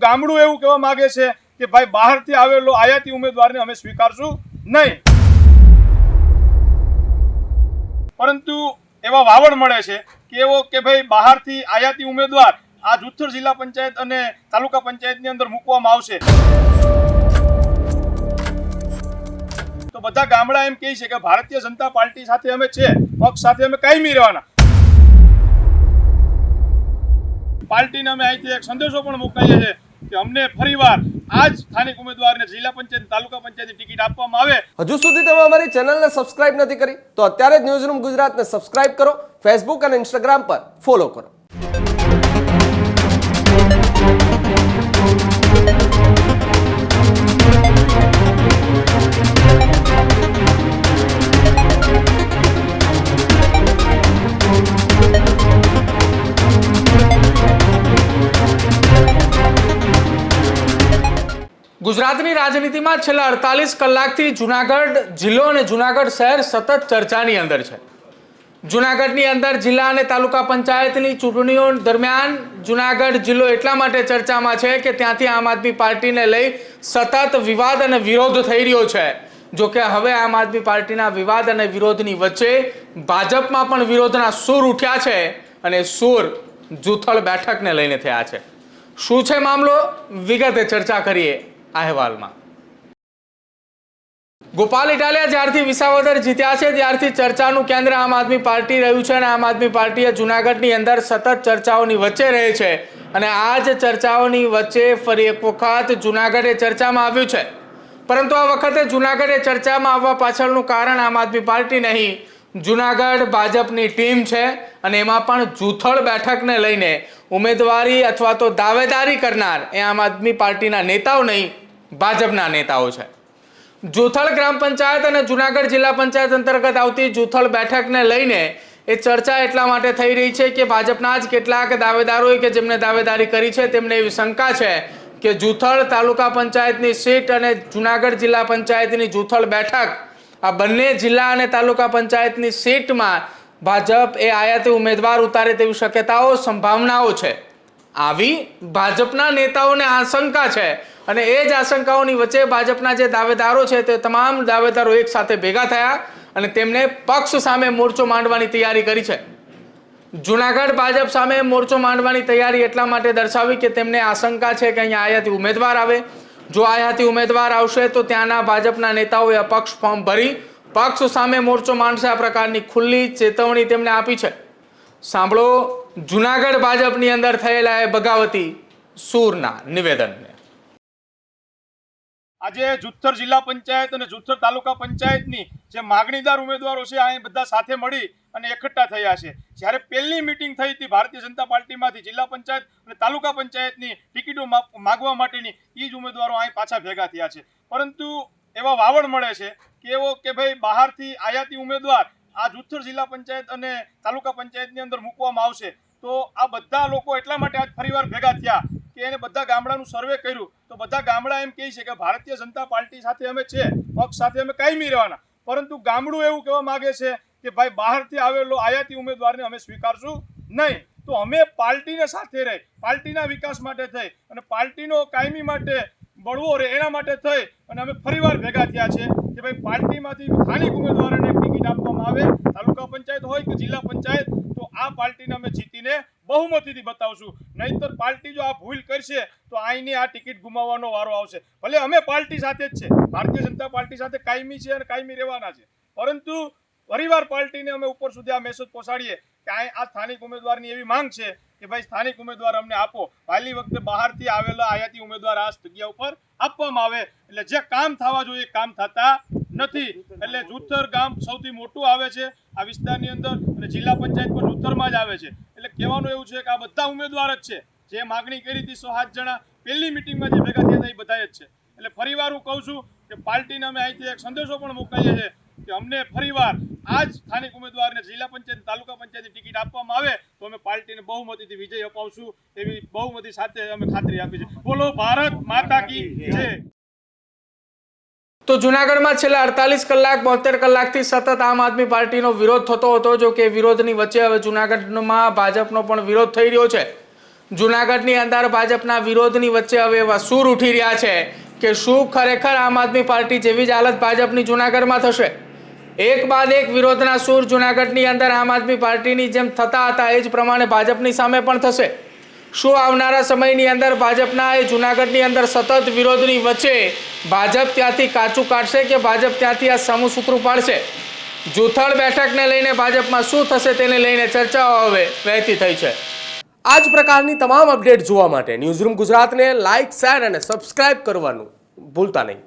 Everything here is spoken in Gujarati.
ગામડું એવું કહેવા માંગે છે કે ભાઈ બહારથી આવેલો આયાતી ઉમેદવારને અમે સ્વીકારશું નહીં, પરંતુ એવા વાવડ મળે છે કે એવો કે ભાઈ બહારથી આયાતી ઉમેદવાર આ જુથ્થર જિલ્લા પંચાયત અને તાલુકા પંચાયતની અંદર મૂકવામાં આવશે તો બધા ગામડા એમ કહે છે કે ભારતીય જનતા પાર્ટી સાથે અમે છે, પક્ષ સાથે અમે કાયમી રહેવાના. પાર્ટીને અમે અહીંથી એક સંદેશો પણ મોકલીએ છીએ કે અમને ફરીવાર આ જ સ્થાનિક ઉમેદવારને જિલ્લા પંચાયત તાલુકા પંચાયતની ટિકિટ આપવામાં આવે. હજુ સુધી તમે અમારી ચેનલને સબસ્ક્રાઇબ નથી કરી તો અત્યારે જ ન્યૂઝરૂમ ગુજરાતને સબસ્ક્રાઇબ કરો, ફેસબુક અને ઇન્સ્ટાગ્રામ પર ફોલો કરો. ગુજરાતની રાજનીતિમાં છેલ્લા 48 કલાકથી જૂનાગઢ જિલ્લો અને જૂનાગઢ શહેર સતત ચર્ચાની અંદર છે. જૂનાગઢની અંદર જિલ્લા અને તાલુકા પંચાયતની ચૂંટણીઓ દરમિયાન જૂનાગઢ જિલ્લો એટલા માટે ચર્ચામાં છે કે ત્યાંથી આમ આદમી પાર્ટીને લઈ સતત વિવાદ અને વિરોધ થઈ રહ્યો છે. જો કે હવે આમ આદમી પાર્ટીના વિવાદ અને વિરોધની વચ્ચે ભાજપમાં પણ વિરોધના સૂર ઉઠ્યા છે અને સૂર જુથળ બેઠકને લઈને થયા છે. શું છે મામલો, વિગતે ચર્ચા કરીએ અહેવાલમાં. ગોપાલ ઇટાલિયા જ્યારથી વિસાવદર જીત્યા છે ત્યારથી ચર્ચાનું કેન્દ્ર આમ આદમી પાર્ટી રહ્યું છે અને આમ આદમી પાર્ટીએ જૂનાગઢની અંદર સતત ચર્ચાઓની વચ્ચે રહે છે અને આ જ ચર્ચાઓની વચ્ચે ફરી એક વખત જૂનાગઢ એ ચર્ચામાં આવ્યું છે. પરંતુ આ વખતે જૂનાગઢ એ ચર્ચામાં આવવા પાછળનું કારણ આમ આદમી પાર્ટી નહીં, જૂનાગઢ ભાજપની ટીમ છે અને એમાં પણ જુથળ બેઠકને લઈને ઉમેદવારી અથવા તો દાવેદારી કરનાર એ આમ આદમી પાર્ટીના નેતાઓ નહીં, ભાજપના નેતાઓ છે. જુથળ ગ્રામ પંચાયત અને જૂનાગઢ જિલ્લા પંચાયત અંતર્ગત આવતી જુથળ બેઠકને લઈને એ ચર્ચા એટલા માટે થઈ રહી છે કે ભાજપના જ કેટલાક દાવેદારોએ કે જેમને દાવેદારી કરી છે તેમને એવી શંકા છે કે જુથળ તાલુકા પંચાયતની સીટ અને જૂનાગઢ જિલ્લા પંચાયતની જુથળ બેઠક આ બંને જિલ્લા અને તાલુકા પંચાયતની સીટમાં ભાજપ એ આયાતી ઉમેદવાર ઉતારે તેવી શક્યતાઓ, સંભાવનાઓ છે. આવી ભાજપના નેતાઓને આશંકા છે અને એ જ આશંકાઓની વચ્ચે ભાજપના જે દાવેદારો છે તે તમામ દાવેદારો એક સાથે ભેગા થયા અને તેમને પક્ષ સામે મોરચો માંડવાની તૈયારી કરી છે. જૂનાગઢ ભાજપ સામે મોરચો માંડવાની તૈયારી એટલા માટે દર્શાવી કે તેમને આશંકા છે કે અહીંયા આયાતી ઉમેદવાર આવે. જો આયાતી ઉમેદવાર આવશે તો ત્યાંના ભાજપના નેતાઓએ અપક્ષ ફોર્મ ભરી પક્ષ સામે મોરચો માંડશે. આ પ્રકારની ખુલ્લી ચેતવણી તેમને આપી છે. સાંભળો જૂનાગઢ ભાજપની અંદર થયેલા એ બગાવતી સૂરના નિવેદનને. આજે જુથ્થર જિલ્લા પંચાયત અને જુથ્થર તાલુકા પંચાયતની જે માગણીદાર ઉમેદવારો છે અહીં બધા સાથે મળી અને એકઠા થયા છે. જ્યારે પહેલી મિટિંગ થઈ હતી ભારતીય જનતા પાર્ટીમાંથી જિલ્લા પંચાયત અને તાલુકા પંચાયતની ટિકિટો માગવા માટેની એ જ ઉમેદવારો અહીં પાછા ભેગા થયા છે. પરંતુ એવા વાવડ મળે છે કે એવો કે ભાઈ બહારથી આયાતી ઉમેદવાર આ જુથ્થર જિલ્લા પંચાયત અને તાલુકા પંચાયતની અંદર મૂકવામાં આવશે તો આ બધા લોકો એટલા માટે આજ ફરીવાર ભેગા થયા કે એને બધા ગામડાનું સર્વે કર્યું તો બધા ગામડા એમ કહે છે કે ભારતીય જનતા પાર્ટી સાથે અમે છે, પક્ષ સાથે અમે કાયમી રહેવાના. પરંતુ ગામડું એવું કહેવા માંગે છે કે ભાઈ બહારથી આવેલો આયાતી ઉમેદવારને અમે સ્વીકારશું નહીં, તો અમે પાર્ટીને સાથે રહી, પાર્ટીના વિકાસ માટે થઈ અને પાર્ટીનો કાયમી માટે બળવો રહે એના માટે થઈ અને અમે ફરીવાર ભેગા થયા છે કે ભાઈ પાર્ટીમાંથી સ્થાનિક ઉમેદવારોને ટિકિટ આપવામાં આવે, તાલુકા પંચાયત હોય કે જિલ્લા પંચાયત, તો આ પાર્ટીને અમે જીતીને બહુમતીથી બતાવશું. નહીંતર પાર્ટી જો આ ભૂલ કરશે તો અહીંની આ ટિકિટ ગુમાવવાનો વારો આવશે. ભલે અમે પાર્ટી સાથે જ છે, ભારતીય જનતા પાર્ટી સાથે કાયમી છે અને કાયમી રહેવાના છે, પરંતુ ફરીવાર પાર્ટીને અમે ઉપર સુધી આ મેસેજ પહોંચાડીએ કે આ સ્થાનિક ઉમેદવારની એવી માંગ છે કે ભાઈ સ્થાનિક ઉમેદવાર અમને આપો. પહેલી વખતે બહારથી આવેલા આયાતી ઉમેદવાર આ જગ્યા ઉપર આપવામાં આવે એટલે જે કામ થવા જોઈએ કામ થતા નથી. એટલે જુથ્થર ગામ સૌથી મોટું આવે છે આ વિસ્તારની અંદર અને જિલ્લા પંચાયત પણ જુથ્થરમાં જ આવે છે. એટલે કહેવાનું એવું છે કે આ બધા ઉમેદવાર જ છે. જે માગણી કરી હતી 107 જણા પહેલી મિટિંગમાં જે ભેગા થયા હતા એ બધા જ છે. એટલે ફરીવાર હું કહું છું કે પાર્ટીને અમે અહીંથી એક સંદેશો પણ મોકલીએ છીએ કે અમને ફરીવાર આ જ સ્થાનિક ઉમેદવારને જિલ્લા પંચાયત તાલુકા પંચાયતની ટિકિટ આપવામાં આવે તો અમે પાર્ટીને બહુમતીથી વિજય અપાવશું એવી બહુમતી સાથે અમે ખાતરી આપી છે. બોલો ભારત માતા કી જય. તો જૂનાગઢમાં છેલ્લા 48 કલાક 72 કલાકથી સતત આમ આદમી પાર્ટીનો વિરોધ થતો હતો. જો કે વિરોધની વચ્ચે હવે જૂનાગઢમાં ભાજપનો પણ વિરોધ થઈ રહ્યો છે. જુનાગઢની અંદર ભાજપના વિરોધની વચ્ચે હવે એવા સૂર ઉઠી રહ્યા છે કે શું ખરેખર આમ આદમી પાર્ટી જેવી જ હાલત ભાજપની જુનાગઢમાં થશે? એક બાદ એક વિરોધના સૂર જુનાગઢની અંદર આમ આદમી પાર્ટીની જેમ થતા હતા એ જ પ્રમાણે ભાજપની સામે પણ થશે. શું આવનારા સમયની અંદર ભાજપના એ જુનાગઢની અંદર સતત વિરોધની વચ્ચે ભાજપ ત્યાંથી કાચું કાઢશે કે ભાજપ ત્યાંથી આ સમૂહ સૂત્રું પાડશે? જૂથળ બેઠકને લઈને ભાજપમાં શું થશે તેને લઈને ચર્ચાઓ હવે વહેતી થઈ છે. આ જ પ્રકારની તમામ અપડેટ જોવા માટે ન્યૂઝરૂમ ગુજરાતને લાઇક, શેર અને સબસ્ક્રાઇબ કરવાનું ભૂલતા નહીં.